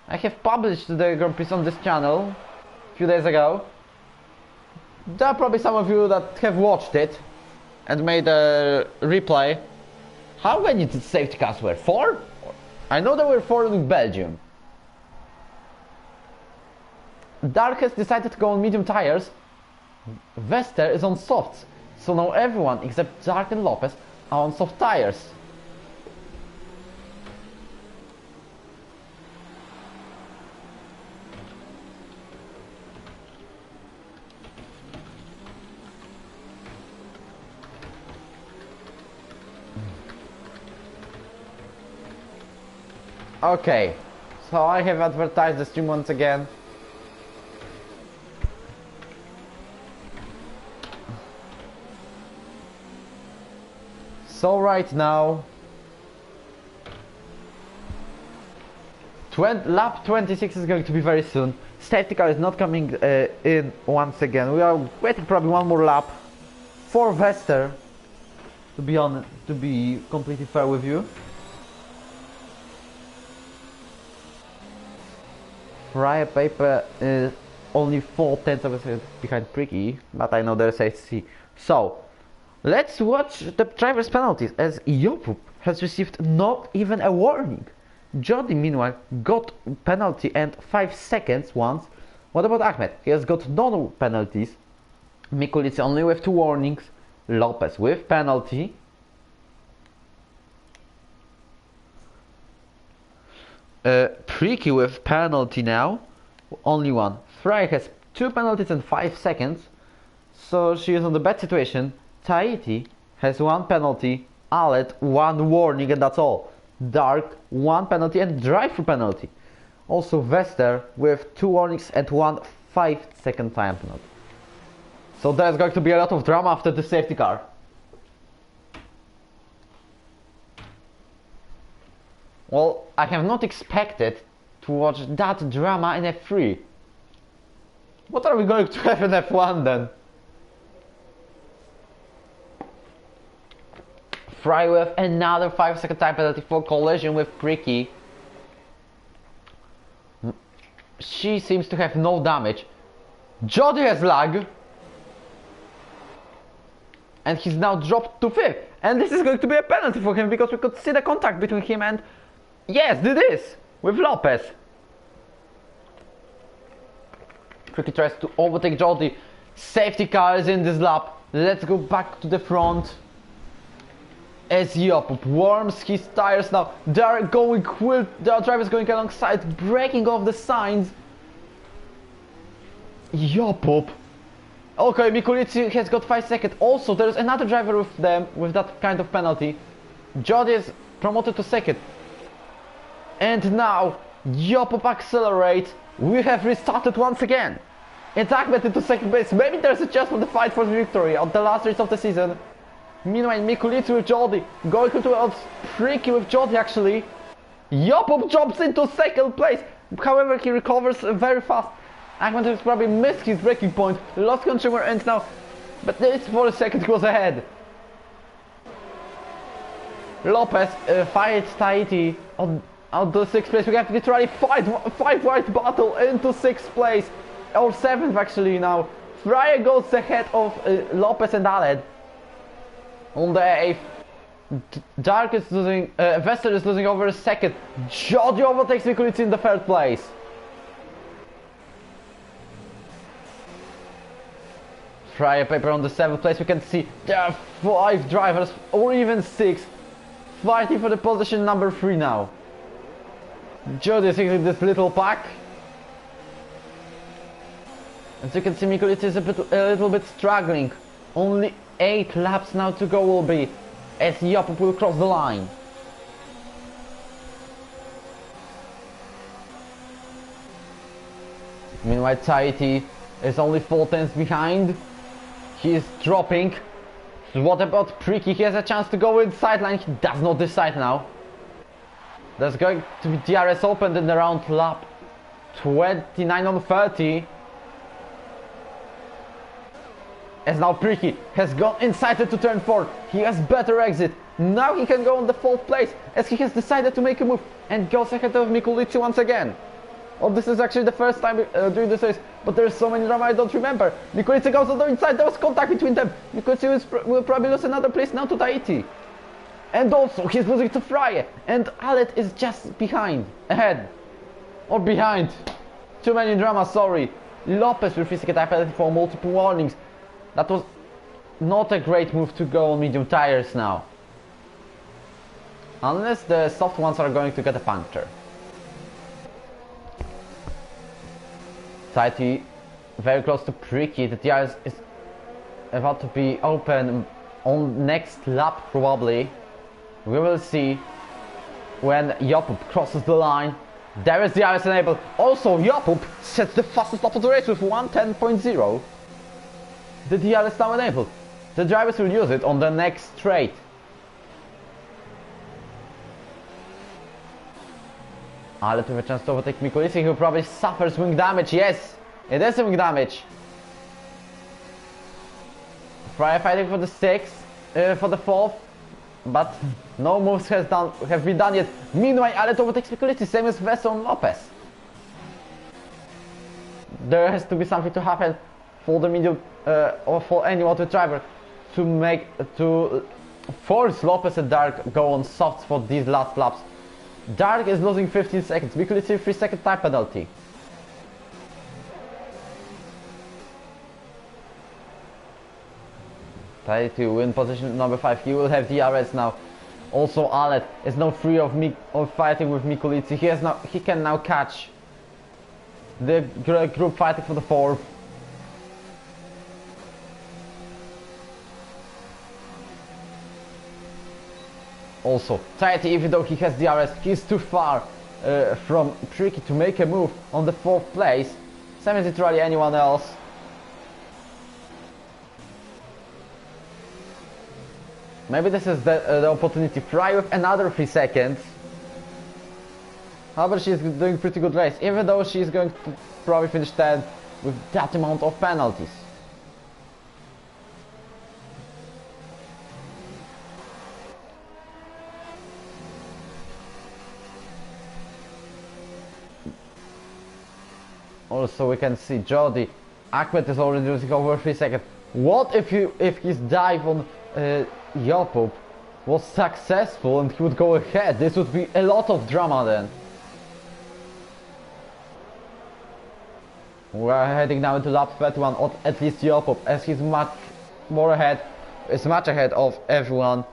I have published the Grand Prix on this channel a few days ago. There are probably some of you that have watched it and made a replay. How many safety cars were? 4? I know there were 4 in Belgium. Dark has decided to go on medium tires. Vester is on softs. So now everyone except Dark and Lopez are on soft tires. Okay, so I have advertised the stream once again. So right now, lap 26 is going to be very soon. Safety car is not coming in once again. We are waiting probably one more lap for Vester, to be honest, to be completely fair with you. Fry paper is only 4/10 of a second behind Pricky, but I know there's AC. So, let's watch the driver's penalties as Jopup has received not even a warning. Jody, meanwhile, got penalty and 5 seconds once. What about Ahmed? He has got no penalties. Mikulic only with 2 warnings. Lopez with penalty. Pricky with penalty now, only 1. Fry has 2 penalties and 5 seconds, so she is on the bad situation. Tahiti has 1 penalty, Alet 1 warning, and that's all. Dark 1 penalty and drive-through penalty. Also Vester with 2 warnings and 1 5-second time penalty. So there's going to be a lot of drama after the safety car. Well, I have not expected to watch that drama in F3. What are we going to have in F1 then? Fry with another 5-second time penalty for collision with Pricky. She seems to have no damage. Jody has lag. And he's now dropped to 5th. And this is going to be a penalty for him because we could see the contact between him and... Yes, it is! With Lopez. Pricky tries to overtake Jody. Safety car is in this lap. Let's go back to the front. As Jopup warms his tires now. They're going quick. The driver's going alongside, breaking off the signs. Jopup. Okay, Mikulic has got 5 seconds. Also, there's another driver with them with that kind of penalty. Jody is promoted to 2nd. And now, Jopup accelerates. We have restarted once again. It's Ahmed into 2nd place. Maybe there's a chance for the fight for the victory on the last race of the season. Meanwhile, Mikulic with Jody. Going towards Pricky with Jody actually. Jopup jumps into 2nd place. However, he recovers very fast. Ahmed has probably missed his braking point. Lost control and now. But this for a second he was ahead. Lopez fights Tahiti on the 6th place. We have literally 5 wide battle into 6th place. Or 7th actually now. Fryer goes ahead of Lopez and Aled. On the 8th. Dark is losing, Vester is losing over a 2nd. Jody overtakes Mikulic in the 3rd place. Fryer paper on the 7th place. We can see there are 5 drivers or even 6 fighting for the position number 3 now. Jody is in this little pack. As you can see, Mikulic is a little bit struggling. Only 8 laps now to go will be as Jakub will cross the line. Meanwhile, Tahiti is only 4 tenths behind. He is dropping. What about Pricky? He has a chance to go inside line. He does not decide now. There's going to be DRS opened in around lap 29 on 30. As now Pricky has gone inside to turn 4. He has better exit. Now he can go on the 4th place as he has decided to make a move and goes ahead of Mikulicki once again. Oh, this is actually the first time during this race, but there's so many drama I don't remember. Mikulicki goes on the inside, there was contact between them. Mikulicki will probably lose another place now to Tahiti. And also, he's losing to Freie. And Alet is just behind, ahead. Or behind. Too many drama, sorry. Lopez with 3-second time penalty for multiple warnings. That was not a great move to go on medium tires now. Unless the soft ones are going to get a puncture. Tahiti very close to Pricky. The DRS is about to be open on next lap probably. We will see when Jakub crosses the line. There is DRS enabled. Also Jakub sets the fastest lap of the race with 1:10.0. The DRS now enabled. The drivers will use it on the next straight. Alet with a chance to overtake Mikulicki, who probably suffers wing damage. Yes, it is a wing damage. Firefighting for the 6th, for the 4th, but no moves have been done yet. Meanwhile, Alet overtakes Mikulicki, same as Vessel and Lopez. There has to be something to happen for the medium or for any auto driver to force Lopez and Dark go on softs for these last laps. Dark is losing 15 seconds. Mikulicki 3-second time penalty. Tahiti win position number 5. He will have DRS now. Also Alet is now free of fighting with Mikulicki. He can now catch the group fighting for the 4th. Also, Tahiti, even though he has DRS, he's too far from Pricky to make a move on the 4th place. Same as literally anyone else. Maybe this is the opportunity. Fry with another 3 seconds. However, she's doing pretty good race, even though she's going to probably finish 10th with that amount of penalties. Also, we can see Jody Ahmed is already losing over 3 seconds. What if his dive on Jakub was successful and he would go ahead? This would be a lot of drama then. We are heading now into lap 31, or at least Jakub, as he's much ahead of everyone.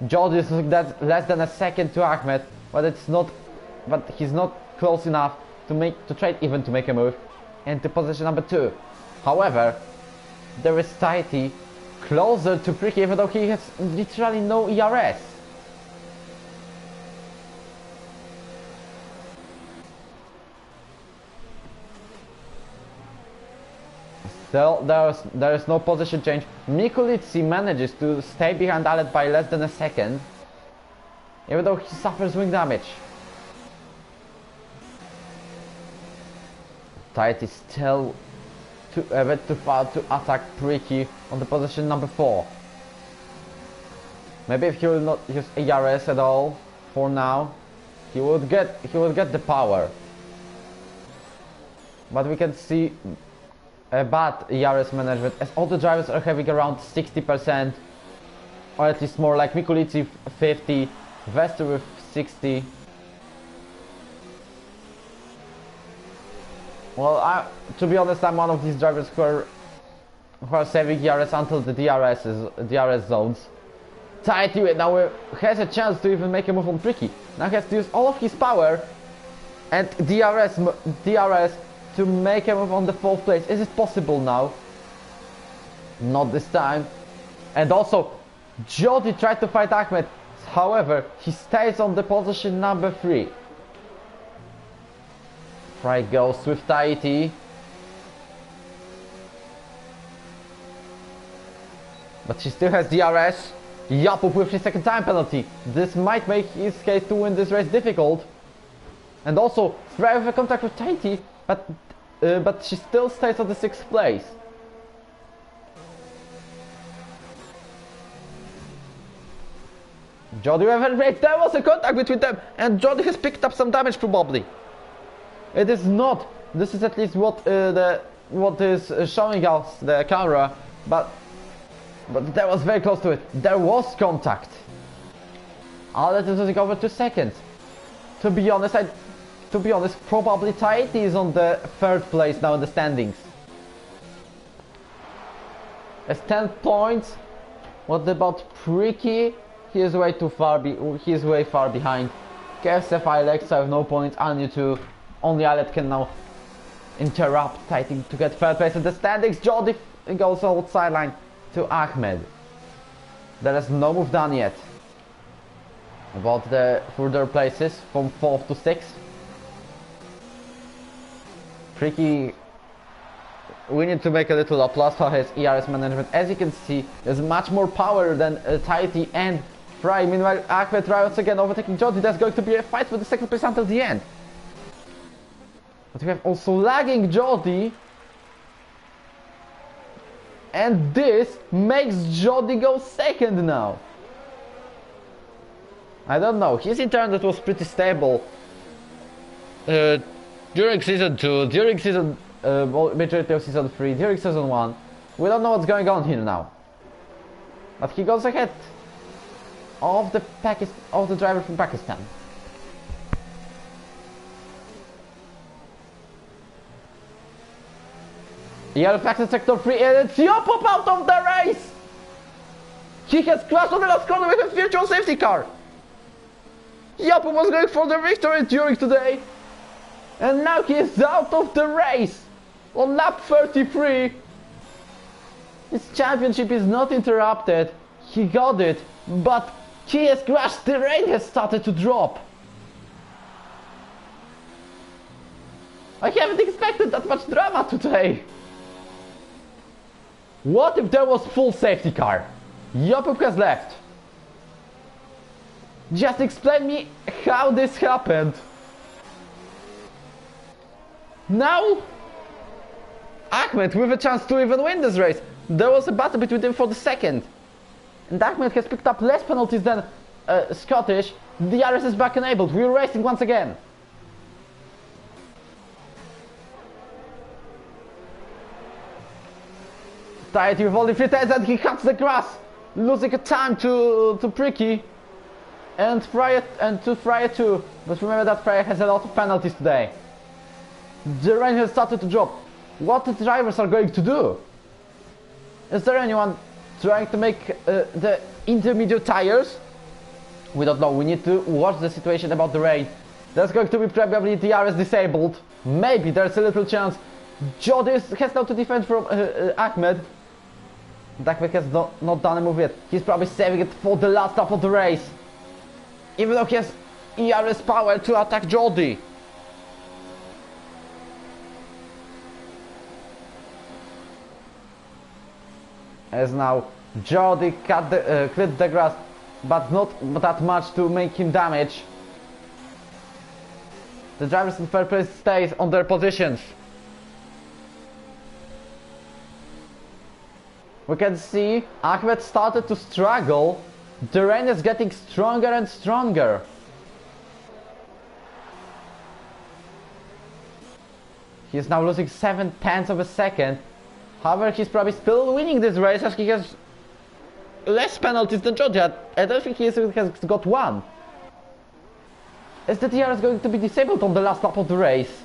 Jody is less than a second to Ahmed, but he's not close enough to try even to make a move into position number 2. However, there is Tahiti closer to Pricky, even though he has literally no ERS. Still, there is no position change. Mikulicki manages to stay behind Alet by less than a second, even though he suffers wing damage. Tahiti still a bit too far to attack Pricky on the position number 4. Maybe if he will not use ERS at all for now, he would get the power. But we can see a bad ERS management, as all the drivers are having around 60%, or at least more, like Mikulicki 50, Vester with 60. Well, to be honest, I'm one of these drivers who are saving ERS until the DRS zones. Tahiti now has a chance to even make a move on Pricky. Now he has to use all of his power and DRS to make a move on the 4th place. Is it possible now? Not this time. And also, Jody tried to fight Ahmed. However, he stays on the position number 3. Fry goes with Tahiti. But she still has DRS. Jakub with his second time penalty. This might make his case to win this race difficult. And also, Fry with a contact with Tahiti, but she still stays on the 6th place. Jody with a break. There was a contact between them, and Jody has picked up some damage probably. It is not. This is at least what is showing us the camera, but that was very close to it. There was contact. I'll let it go over 2 seconds. To be honest, probably Tahiti is on the 3rd place now in the standings. It's 10 points. What about Pricky? He is way too far. He is way far behind. KSF Alexa have no points. Anu too. Only Alet can now interrupt Tahiti to get 3rd place in the standings. Jody goes out sideline to Ahmed. There is no move done yet about the further places from 4th to 6th. Tricky, we need to make a little applause for his ERS management. As you can see, there's much more power than Tahiti and Fry. Meanwhile, Ahmed once again overtaking Jody. There's going to be a fight for the 2nd place until the end. But we have also lagging Jody. And this makes Jody go 2nd now. I don't know. His internet was pretty stable during season 2, during season majority of season 3, during season 1. We don't know what's going on here now. But he goes ahead of the driver from Pakistan. Ero F3 sector 3, and it's Jakub out of the race! He has crashed on the last corner with a virtual safety car! Jakub was going for the victory during today, and now he is out of the race on lap 33. His championship is not interrupted. He got it, but he has crashed. The rain has started to drop. I haven't expected that much drama today. What if there was full safety car? Jakub has left. Just explain me how this happened. Now, Ahmed with a chance to even win this race. There was a battle between them for the 2nd. And Ahmed has picked up less penalties than Scottish. The DRS is back enabled. We're racing once again. Tahiti with only 3 tires, and he cuts the grass, losing a time to Pricky and to Fryer too. But remember that Fryer has a lot of penalties today. The rain has started to drop. What the drivers are going to do? Is there anyone trying to make the intermediate tires? We don't know. We need to watch the situation about the rain. There's going to be probably DRS disabled. Maybe there's a little chance. Jody has now to defend from Ahmed. Ahmed has not done a move yet. He's probably saving it for the last lap of the race. Even though he has ERS power to attack Jody. As now Jody clipped the grass, but not that much to make him damage. The drivers in 3rd place stays on their positions. We can see Ahmed started to struggle. The rain is getting stronger and stronger. He's now losing 0.7 of a second. However, he's probably still winning this race as he has less penalties than Jody. I don't think he has got 1. Is the DRS going to be disabled on the last lap of the race?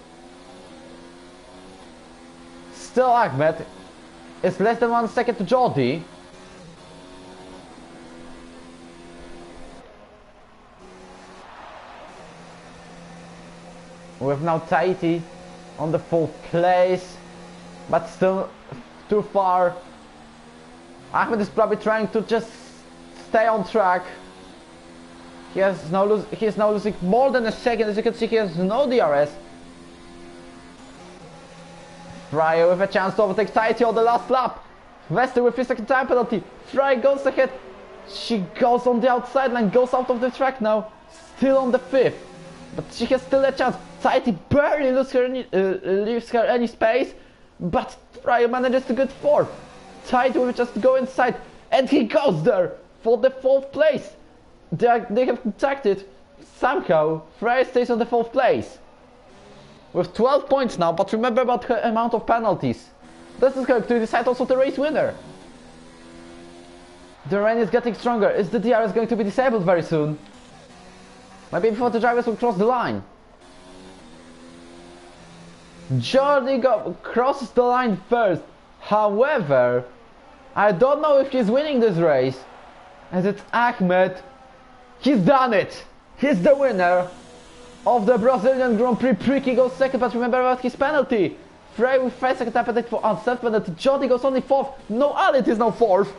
Still Ahmed is less than 1 second to Jody. We have now Tahiti on the 4th place, but still too far. Ahmed is probably trying to just stay on track. He is now losing more than a second. As you can see, he has no DRS. Fryer with a chance to overtake Tighty on the last lap. Vester with his second time penalty. Fryer goes ahead. She goes on the outside line, goes out of the track now. Still on the 5th. But she has still a chance. Tighty barely leaves her any space. But Fryer manages to get 4th. Tighty will just go inside. And he goes there for the 4th place. They have contacted. Somehow Fryer stays on the 4th place. With 12 points now, but remember about her amount of penalties. This is going to decide also the race winner. The rain is getting stronger. Is the DRS going to be disabled very soon? Maybe before the drivers will cross the line. Jordi crosses the line first. However, I don't know if he's winning this race. As it's Ahmed. He's done it. He's the winner of the Brazilian Grand Prix. Pricky goes second, but remember about his penalty. Frey with 5 second penalty for unsafe penalty. Jordi goes only 4th. No, Alit is now 4th.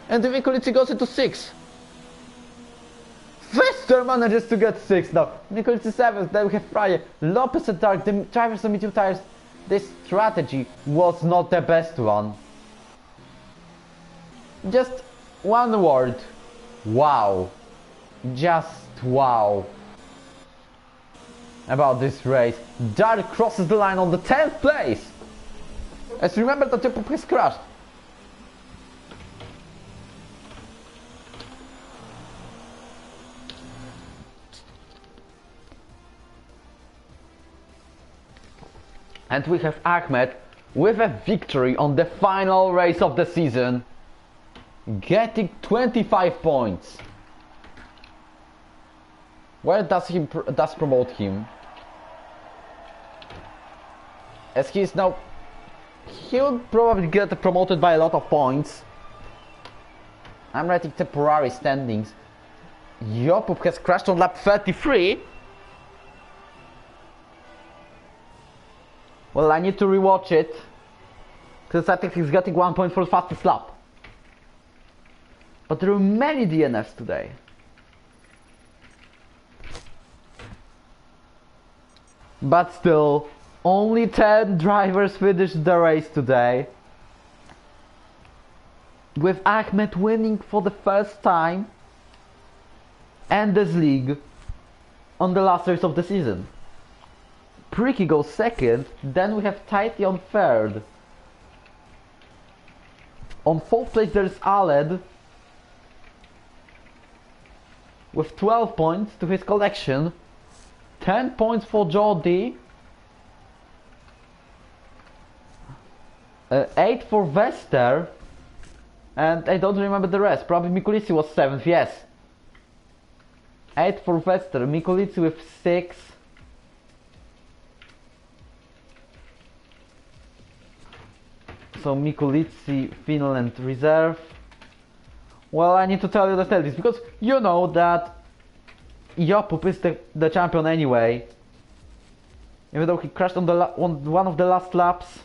And the Mikulici goes into 6th. Vester manages to get 6th now. Mikulici 7th. Then we have Fryer. Lopez and Dark. The drivers on medium tires. This strategy was not the best one. Just one word. Wow. Just wow. About this race. Dark crosses the line on the 10th place. As remember that Jacob has crashed. And we have Ahmed with a victory on the final race of the season, getting 25 points. Where does he promote him? As he is now, he'll probably get promoted by a lot of points. I'm writing temporary standings. Jopup has crashed on lap 33. Well, I need to rewatch it, because I think he's getting 1 point for the fastest lap. But there are many DNFs today. But still, only 10 drivers finished the race today. With Ahmed winning for the first time and this league on the last race of the season. Pricky goes second, then we have Tighty on 3rd. On 4th place there's Aled with 12 points to his collection. 10 points for Jordi. 8 for Vester. And I don't remember the rest. Probably Mikulici was 7th, yes. 8 for Vester. Mikulici with 6. So Mikulici, Finland reserve. Well, I need to tell you the standings because you know that Jopup is the champion anyway. Even though he crashed on one of the last laps.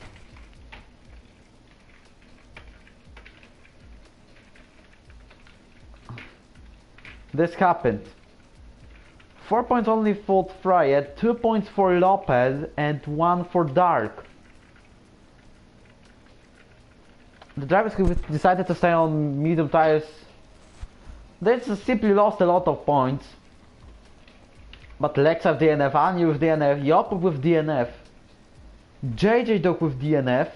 This happened. 4 points only for Fryer, 2 points for Lopez and 1 for Dark. The drivers who decided to stay on medium tires, they just simply lost a lot of points. But Lex have DNF, Annie with DNF, Jopup with DNF, JJ Dog with DNF,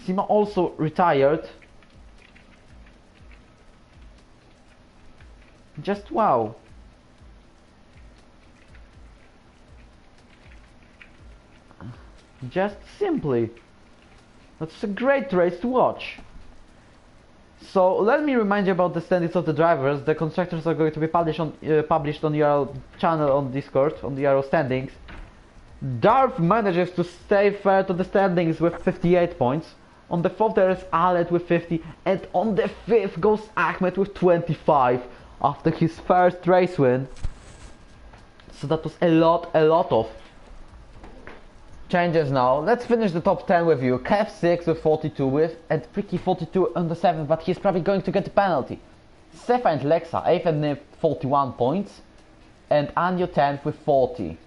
Sima also retired. Just wow. Just simply. That's a great race to watch. So let me remind you about the standings of the drivers. The constructors are going to be published on your channel on Discord, on the Ero standings. Darth manages to stay fair to the standings with 58 points. On the 4th there is Alet with 50, and on the 5th goes Ahmed with 25 after his first race win. So that was a lot of changes now. Let's finish the top 10 with you. Kev6 with 42 with, and Tricky 42 on the 7th, but he's probably going to get the penalty. Sefa and Lexa, 8th and 9th, 41 points, and Anjo 10th with 40.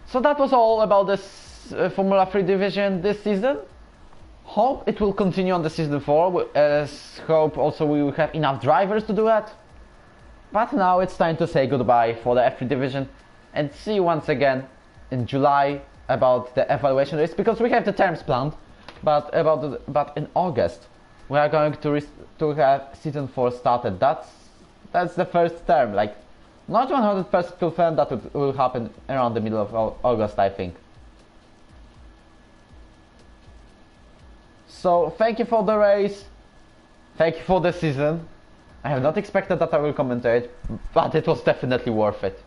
So that was all about this Formula 3 division this season. Hope it will continue on the season 4, as hope also we will have enough drivers to do that. But now it's time to say goodbye for the F3 division and see you once again in July about the evaluation race, because we have the terms planned, but in August we are going to have season 4 started. That's the first term, like not 100% confirmed that it will happen around the middle of August, I think. So thank you for the race, thank you for the season. I have not expected that I will commentate, but it was definitely worth it.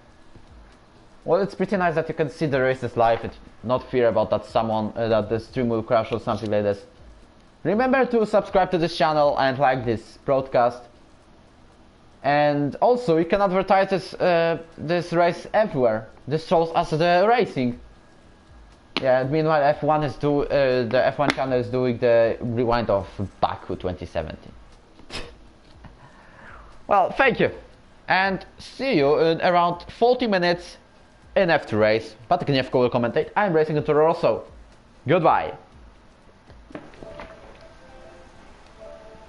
Well, it's pretty nice that you can see the races live and not fear about that that the stream will crash or something like this. Remember to subscribe to this channel and like this broadcast. And also you can advertise this race everywhere. This shows us the racing. Yeah, meanwhile the F1 channel is doing the rewind of Baku 2017. Well, thank you, and see you in around 40 minutes in F2 race. But Gniewko will commentate. I'm racing in Toro Rosso. Goodbye.